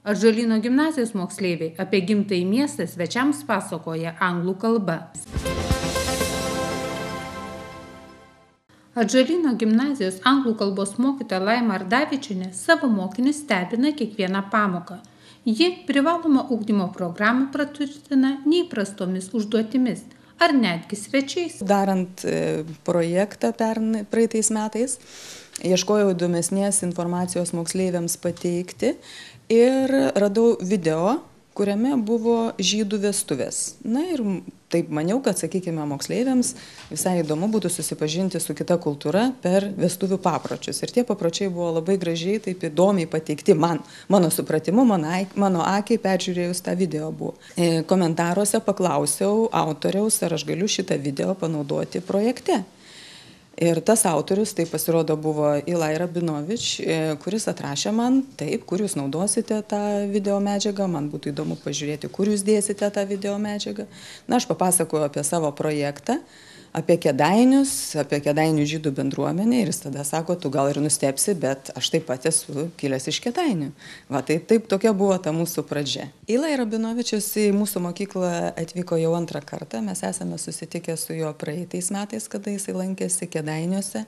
Atžalyno gimnazijos moksleiviai apie gimtąjį miestą svečiams pasakoja anglų kalba. Atžalyno gimnazijos anglų kalbos mokytoja Laima Ardavičienė savo mokinius stebina kiekvieną pamoką. Ji privalomą ugdymo programą praturtina neįprastomis užduotimis ar netgi svečiais. Darant projektą praeitais metais, ieškojau įdomesnės informacijos moksleiviams pateikti ir radau video, kuriame buvo žydų vestuvės. Na ir taip maniau, kad, sakykime, moksleiviams visai įdomu būtų susipažinti su kita kultūra per vestuvių papročius. Ir tie papročiai buvo labai gražiai, taip įdomiai pateikti mano supratimu, mano akiai peržiūrėjus tą video buvo. Komentaruose paklausiau autoriaus, ar aš galiu šitą video panaudoti projekte. Ir tas autorius, tai pasirodo, buvo Ilai Rabinovič, kuris atrašė man, taip, kur jūs naudosite tą video medžiagą, man būtų įdomu pažiūrėti, kur jūs dėsite tą video medžiagą. Na, aš papasakoju apie savo projektą, apie Kėdainius, apie Kėdainių žydų bendruomenę ir jis tada sako, tu gal ir nustebsi, bet aš taip pat esu kilęs iš Kėdainių. Va, taip tokia buvo ta mūsų pradžia. Ilai Rabinovičius į mūsų mokyklą atvyko jau antrą kartą, mes esame susitikę su juo praeitais metais, kada jisai lankėsi Kėdainiuose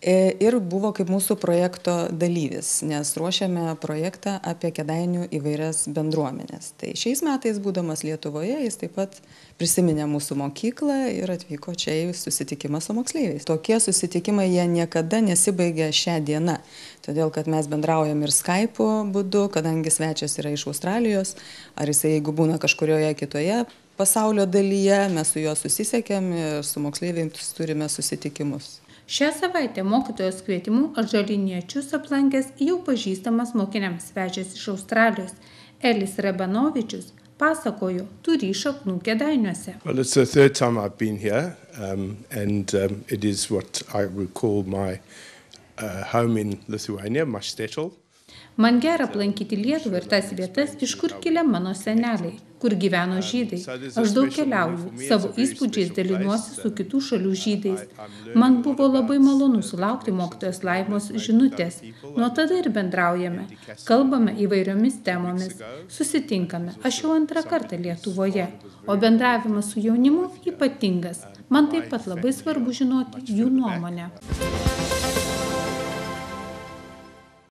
ir buvo kaip mūsų projekto dalyvis, nes ruošiame projektą apie Kėdainių įvairias bendruomenės. Tai šiais metais, būdamas Lietuvoje, jis taip pat prisiminė mūsų mokyklą ir atvyko čia į susitikimą su moksleiviais. Tokie susitikimai jie niekada nesibaigia šią dieną, todėl kad mes bendraujam ir Skype'o būdu, kadangi svečias yra iš Australijos, ar jisai, jeigu būna kažkurioje kitoje pasaulio dalyje, mes su juo susisiekėm ir su moksleiviais turime susitikimus. Šią savaitę mokytojos kvietimu atžalyniečius aplankęs jau pažįstamas mokiniams svečias iš Australijos, Elis Rabinovičius, pasakojo, turi šaknų Kėdainiuose. Well, it's the third time I've been here, and it is what I would call my home in Lithuania, my shtetl. Man gera aplankyti Lietuvą ir tas vietas, iš kur kilę mano seneliai, kur gyveno žydai. Aš daug keliauju, savo įspūdžiais dalinuosi su kitų šalių žydais. Man buvo labai malonu sulaukti mokytojos Laimos žinutės. Nuo tada ir bendraujame, kalbame įvairiomis temomis, susitinkame. Aš jau antrą kartą Lietuvoje, o bendravimas su jaunimu ypatingas. Man taip pat labai svarbu žinoti jų nuomonę.